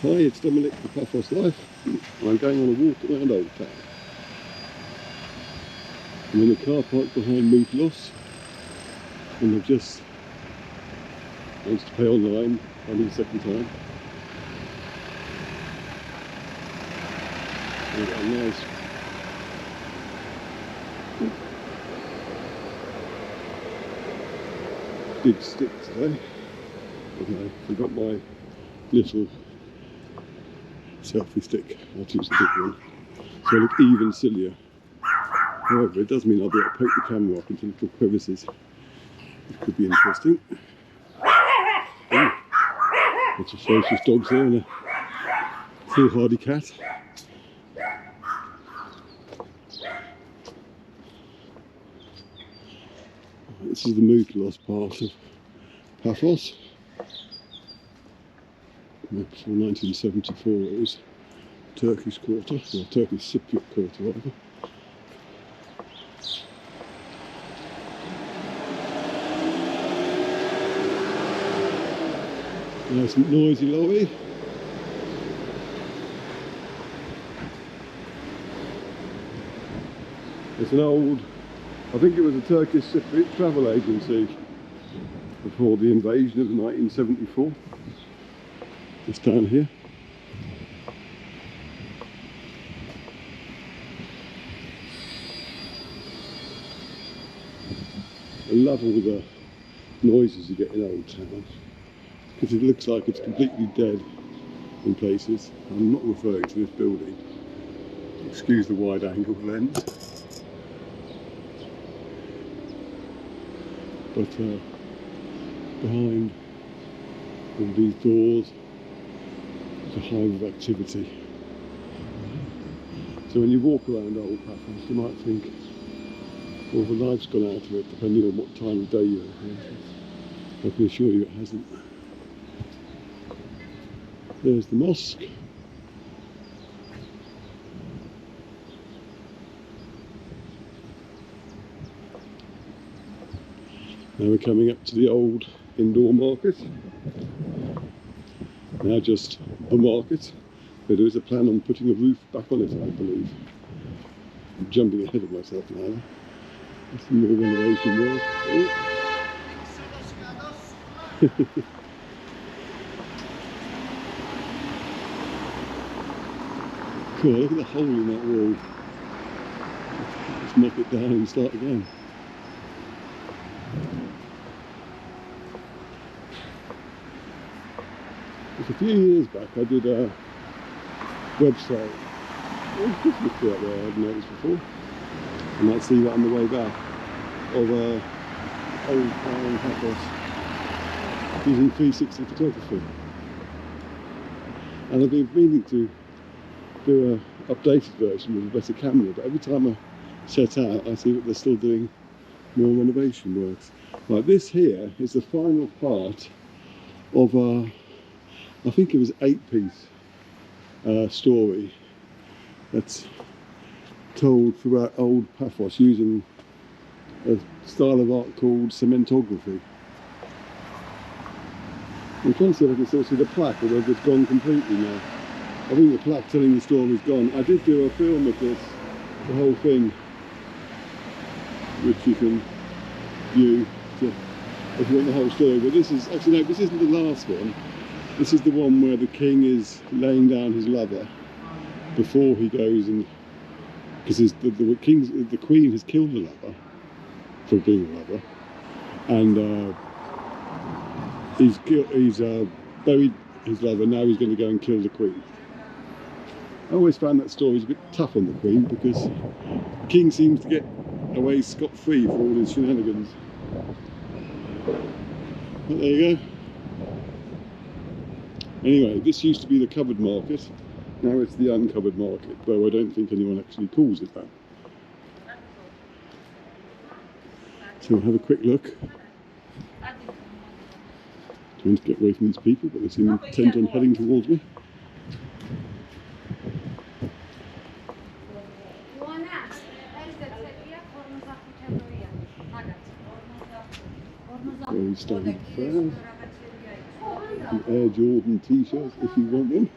Hi, it's Dominic for Paphos Life, and I'm going on a walk around Old Town. I'm in the car park behind Moutallos, and I've just managed to pay online only the second time. I've got a nice big stick today, and I forgot my little selfie stick. I'll use the big one, so I look even sillier. However, it does mean I'll be able to poke the camera up into little crevices. It could be interesting. Ooh, lots of ferocious dogs there and a foolhardy cat. This is the Moutallos part of Paphos. Before 1974 it was Turkish quarter, or Turkish Cypriot quarter rather. Nice and noisy lorry. It's an old, I think it was a Turkish Cypriot travel agency before the invasion of 1974. Just down here. I love all the noises you get in Old Town, because it looks like it's completely dead in places. I'm not referring to this building. Excuse the wide angle lens. But behind all these doors is a hive of activity. So when you walk around Old Paphos, you might think, well, the life's gone out of it, depending on what time of day you're here. I can assure you it hasn't. There's the mosque. Now we're coming up to the old indoor market. Now just the market, but there is a plan on putting a roof back on it, I believe. I'm jumping ahead of myself now. There's some more renovation work. Oh. Cool, look at the hole in that wall. Let's knock it down and start again. Just a few years back I did a website. Oh, Christmas tree up there I hadn't noticed before. You might see that on the way back. Of Old Town of Paphos using 360 photography. And I've been meaning to do an updated version with a better camera, but every time I set out I see that they're still doing more renovation works. Like this here is the final part of I think it was 8-piece story that's told throughout Old Paphos using a style of art called cementography. I'm trying to see if I can still see the plaque, or whether it's gone completely now. I think the plaque telling the story is gone. I did do a film of this, the whole thing, which you can view if you want the whole story. But this is, actually no, this isn't the last one. This is the one where the king is laying down his lover before he goes, and because the queen has killed the lover for being a lover, and he's buried his lover. Now he's going to go and kill the queen. I always found that story a bit tough on the queen, because the king seems to get away scot-free for all his shenanigans. But there you go. Anyway, this used to be the covered market. Now it's the uncovered market, though I don't think anyone actually calls it that. So we'll have a quick look. Trying to get away from these people, but they seem intent on heading towards me. Very standard fare. Some Air Jordan t-shirts if you want them.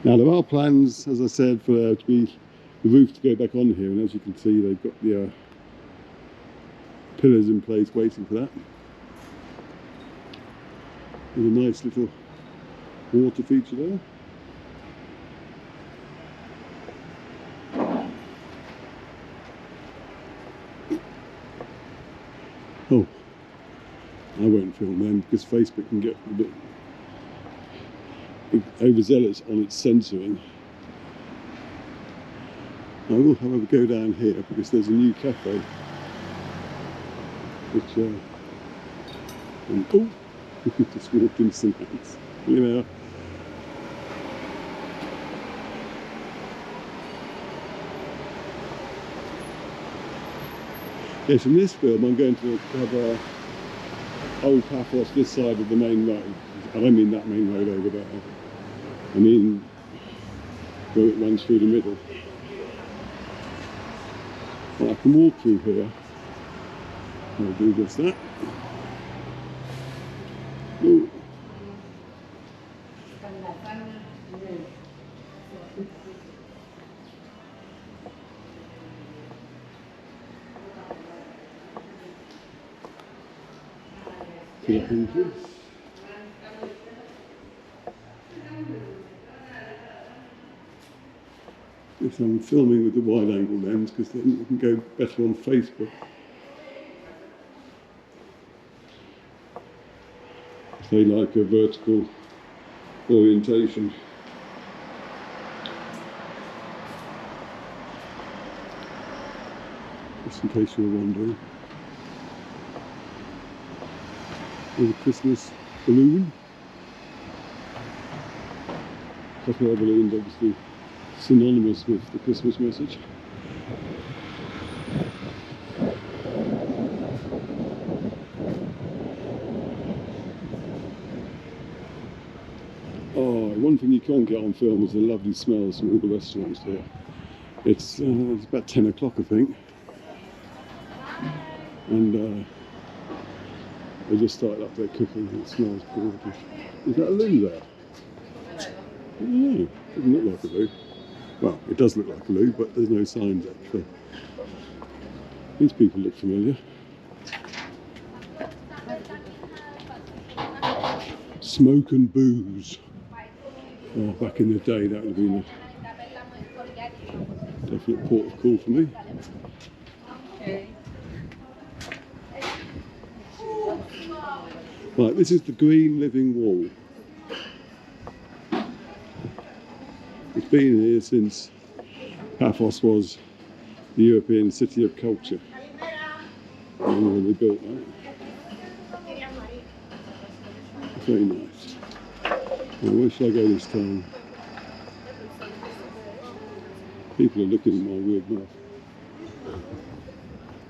Now there are plans, as I said, for there to be the roof to go back on here, and as you can see they've got the pillars in place waiting for that. There's a nice little water feature there. Oh, I won't film them because Facebook can get a bit overzealous on its censoring. I will, however, go down here because there's a new cafe which oh, just walked into some house. You know. Yes, in this film I'm going to cover Old Paphos this side of the main road. I don't mean that main road over there. I mean where it runs through the middle. Well, I can walk through here. I'll do just that. Ooh. Yes, I'm filming with the wide angle lens because then you can go better on Facebook. They like a vertical orientation. Just in case you were wondering. There's a Christmas balloon. Hot air balloons obviously synonymous with the Christmas message. Oh, one thing you can't get on film is the lovely smells from all the restaurants here. It's about 10 o'clock I think, and they just started up there cooking and it smells gorgeous. Is that a loo there? I don't know, it doesn't look like a loo. Well, it does look like a loo, but there's no signs actually. These people look familiar. Smoke and booze. Oh, back in the day that would have been a definite port of call for me. Right, this is the Green Living Wall. It's been here since Paphos was the European City of Culture. I don't know when they built that. It's very nice. Well, where should I go this time? People are looking at my weird mouth.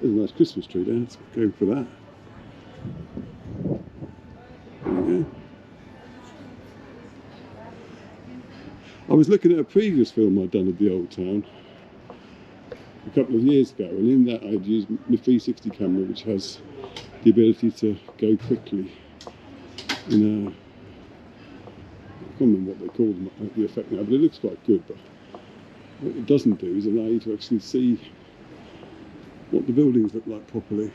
There's a nice Christmas tree there, let's go for that. There we go. I was looking at a previous film I'd done of the Old Town a couple of years ago, and in that I'd used my 360 camera, which has the ability to go quickly in a, I can't remember what they call them, the effect now, but it looks quite good. But what it doesn't do is allow you to actually see what the buildings look like properly.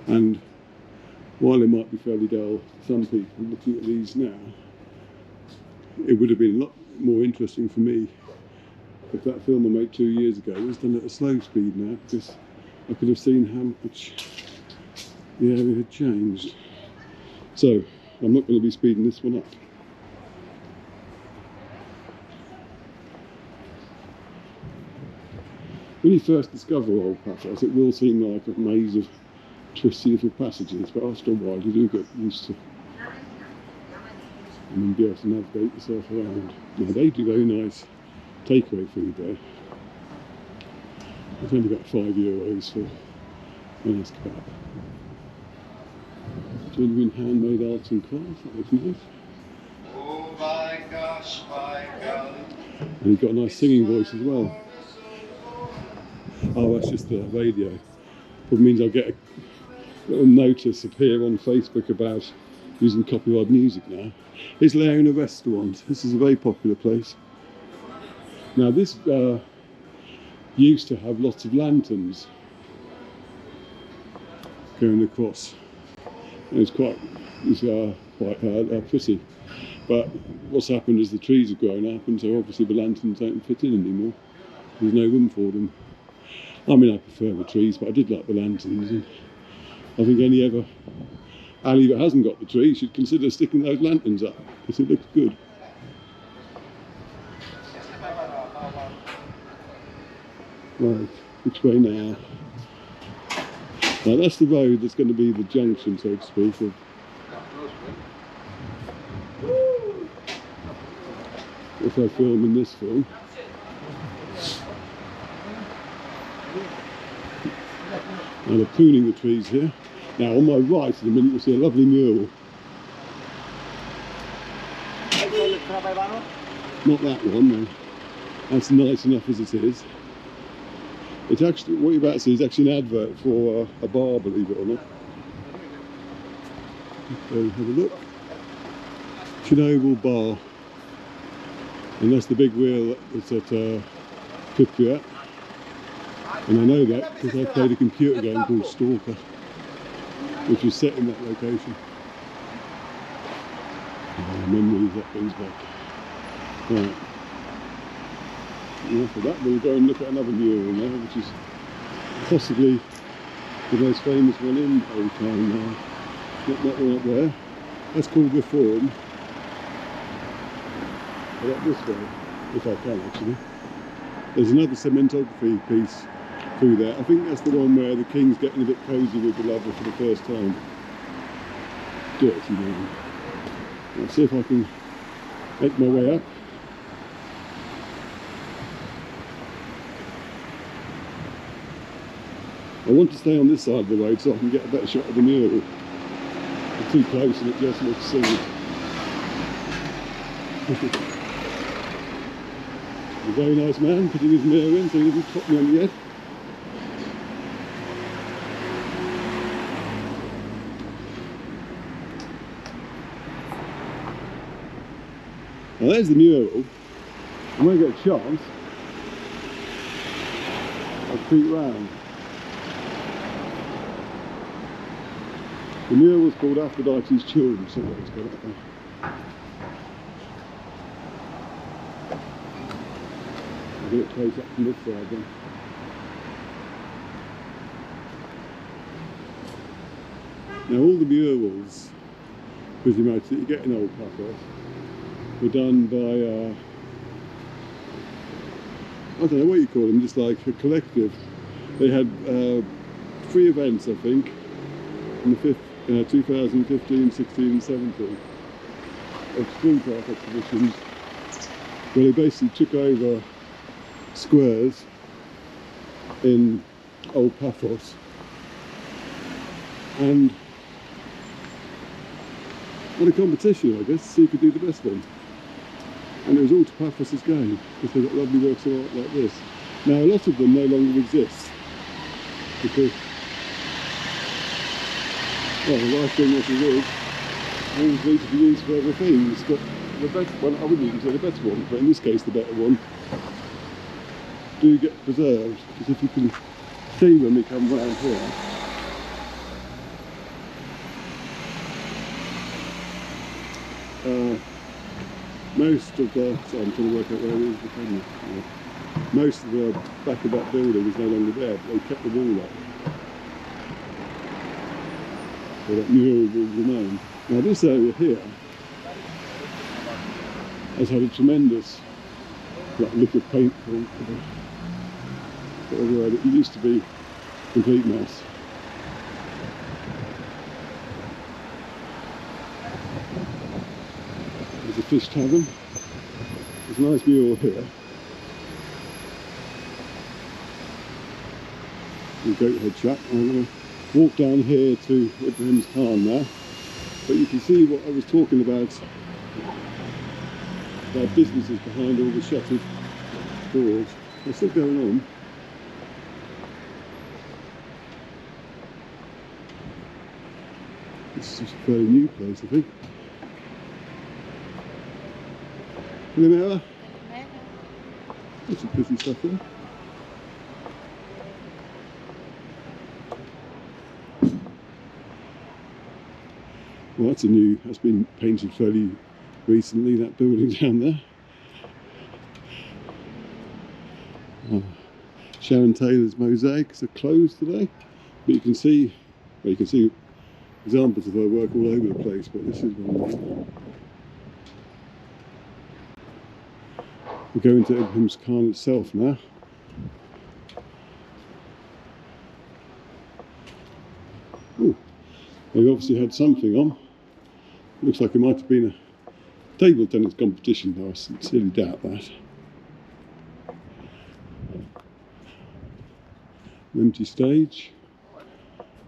And while it might be fairly dull to some people looking at these now, it would have been a lot more interesting for me if that film I made 2 years ago was done at a slow speed now, because I could have seen how much the area had changed. So I'm not going to be speeding this one up. When you first discover Old Paphos, it will seem like a maze of twisty little passages, but after a while you do get used to and then be able to navigate yourself around. Now they do very nice takeaway food there. It's only about €5 for a nice kebab. Genuine handmade arts and crafts, that looks nice. Oh my gosh, my God. And he's got a nice singing voice as well. Oh, that's just the radio. Probably means I'll get a little notice appear on Facebook about using copyright music now. It's Leona Restaurant. This is a very popular place. Now this used to have lots of lanterns going across. And it's quite pretty. But what's happened is the trees have grown up, and so obviously the lanterns don't fit in anymore. There's no room for them. I mean, I prefer the trees, but I did like the lanterns. And I think any other alley that hasn't got the tree should consider sticking those lanterns up, because it looks good. Right, which way now? Now that's the road that's going to be the junction, so to speak, of if I film in this film. Now they're pruning the trees here. Now on my right in a minute you'll see a lovely mural. Not that one, no. That's nice enough as it is. It's actually, what you're about to see is actually an advert for a bar, believe it or not. So have a look. Chernobyl Bar. And that's the big wheel that's at Pripyat. And I know that because I played a computer game called Stalker, which is set in that location. Oh, memories that brings back. Right. And after that we'll go and look at another mural now, which is possibly the most famous one in Old Town now. Not that one up there. That's called Reform. But up this way, if I can actually. There's another cinematography piece through there. I think that's the one where the king's getting a bit cosy with the lover for the first time. Dirty man. Let's see if I can make my way up. I want to stay on this side of the road so I can get a better shot of the mural. It's too close and it just looks silly. A very nice man putting his mirror in so he doesn't pop me on the head. Now there's the mural, and when I get a chance, I'll creep round. The mural's called Aphrodite's Children, so it's got up there. I'll get it close up from this side then. Now all the murals, pretty much, that you get in Old Paphos were done by, I don't know what you call them, just like a collective. They had 3 events, I think, in the 2015, 16 and 17 of street art exhibitions, where they basically took over squares in Old Paphos and had a competition, I guess, to see who could do the best one. And it was all to Paphos' game, because they've got lovely works of art like this. Now a lot of them no longer exist, because, well, the life being what it is, always need to be used for other things, but the better one, I wouldn't even say the better one, but in this case the better one, do get preserved, because if you can see when we come round here, most of the, so I'm trying to work out where it is, the camera. Yeah. Most of the back of that building is no longer there, but they kept the wall up. So that mural will remain. Now this area here has had a tremendous lick of paint everywhere. It used to be a complete mess. There's a fish tavern. There's a nice mural here. The Goathead Shack. I'm going to walk down here to Ibrahim's Khan now. But you can see what I was talking about businesses behind all the shuttered doors. They're still going on. This is a fairly new place, I think. Hello, there's some pretty stuff there. Well, that's been painted fairly recently, that building down there. Sharon Taylor's mosaics are closed today, but you can see examples of her work all over the place, but this is one of them. We'll go into Ibrahim's Khan itself now. Oh, they've obviously had something on. Looks like it might have been a table tennis competition, though I sincerely doubt that. An empty stage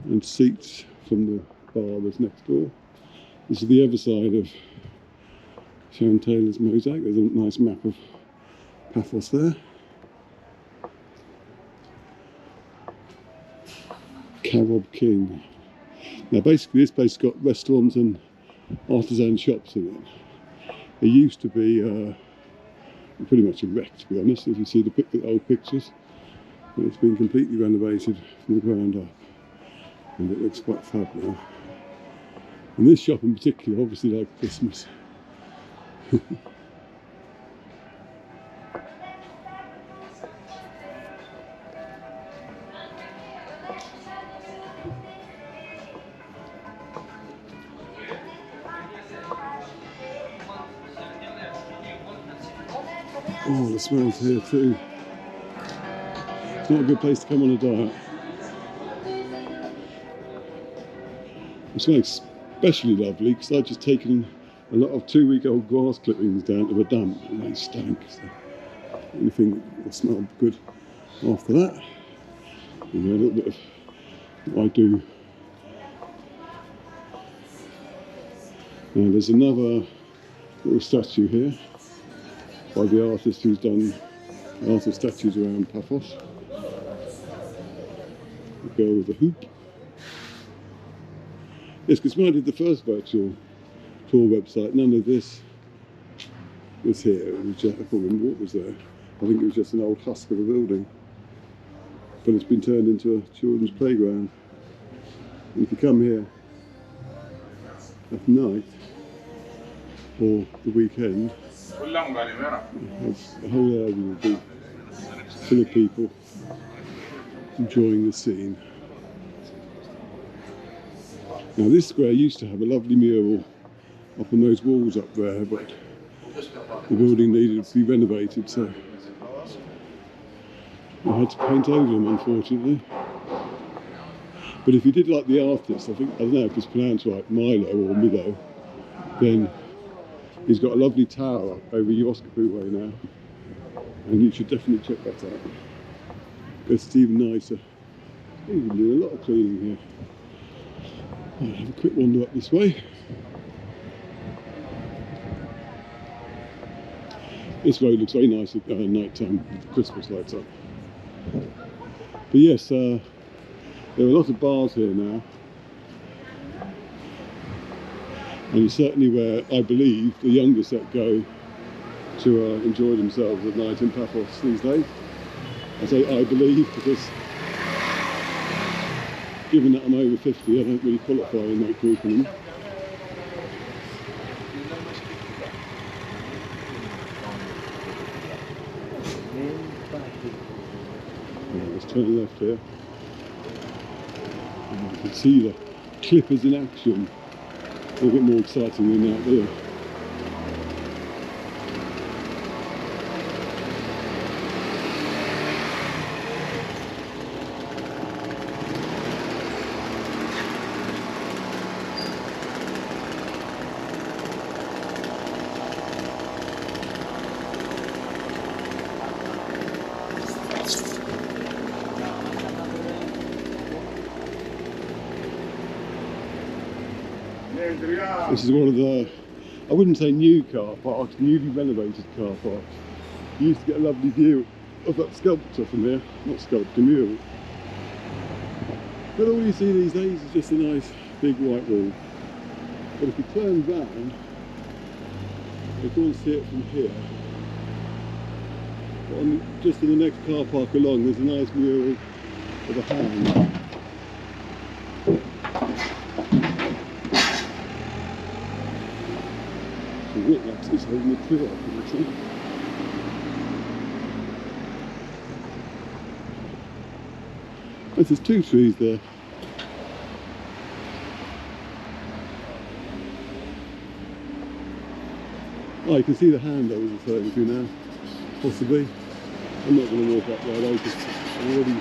and seats from the bar that's next door. This is the other side of Sharon Taylor's mosaic. There's a nice map of Paphos there. Carob King. Now basically this place has got restaurants and artisan shops in it. It used to be pretty much a wreck, to be honest, if you see the old pictures. But it's been completely renovated from the ground up, and it looks quite fab now. And this shop in particular obviously like Christmas. Oh, the smell's here too. It's not a good place to come on a diet. It smells especially lovely because I've just taken a lot of 2-week-old grass clippings down to the dump and they stank. So anything will smell good after that. You know, a little bit of what I do. Now there's another little statue here by the artist who's done lots of statues around Paphos. The girl with the hoop. Yes, because when I did the first virtual tour website, none of this was here. It was just, I can't remember what was there. I think it was just an old husk of a building. But it's been turned into a children's playground. And if you come here at night or the weekend, the whole area will be full of people enjoying the scene. Now this square used to have a lovely mural up on those walls up there, but the building needed to be renovated, so I had to paint over them, unfortunately. But if you did like the artist, I don't know if it's pronounced right, Milo or Milo, then he's got a lovely tower up over Yoskapu Way now, and you should definitely check that out. Because it's even nicer. He's been doing a lot of cleaning here. I'll have a quick wander up this way. This road looks very nice at night time with the Christmas lights up. But yes, there are a lot of bars here now. And it's certainly where I believe the younger set go to enjoy themselves at night in Paphos these days. I say I believe because given that I'm over 50, I don't really qualify in that group anymore. Let's turn left here. And you can see the clippers in action. A bit more exciting than that there. This is one of the, I wouldn't say new car parks, newly renovated car parks. You used to get a lovely view of that sculpture from here, not sculpture, mural. But all you see these days is just a nice big white wall. But if you turn round, you can't see it from here. But just in the next car park along, there's a nice mural of a hand. The witness is holding a tree up, you see. There's 2 trees there. Oh, you can see the hand I was referring to now, possibly. I'm not going to walk up there though, because I've already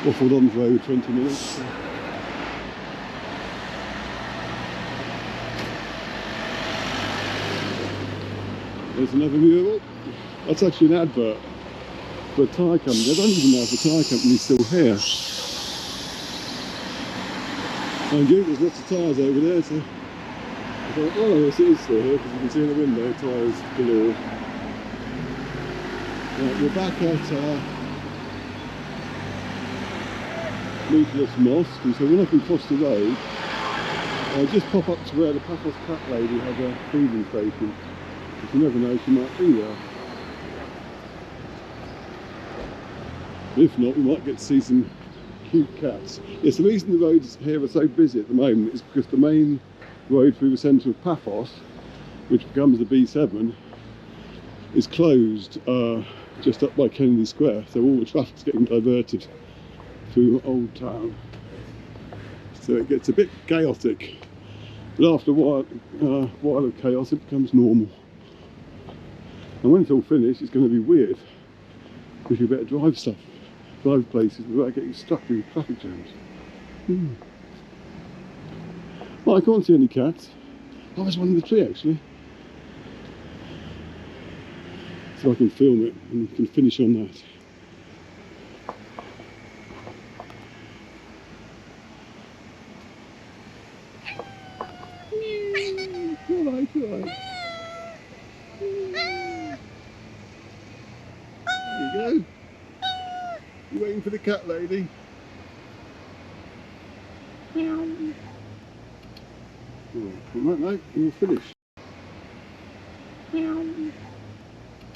waffled on for over 20 minutes. So. There's another mural. That's actually an advert for a tyre company. I don't even know if the tyre company's still here. Mind you, there's lots of tyres over there, so I thought, oh yes, it is still here, because you can see in the window tyres galore. Right, we're back at Moutallos Mosque, and so when I can cross the road, I'll just pop up to where the Paphos cat lady has a feeding station. You never know, she might be there. If not, we might get to see some cute cats. Yes, the reason the roads here are so busy at the moment is because the main road through the centre of Paphos, which becomes the B7, is closed just up by Kennedy Square, so all the traffic's getting diverted through Old Town. So it gets a bit chaotic, but after a while of chaos, it becomes normal. And when it's all finished, it's going to be weird, because you better drive places without getting stuck in traffic jams. Well, I can't see any cats. Oh, there's one in the tree actually. So I can film it and we can finish on that. Alright, alright. There you go. You waiting for the cat lady? On that note, we'll finish.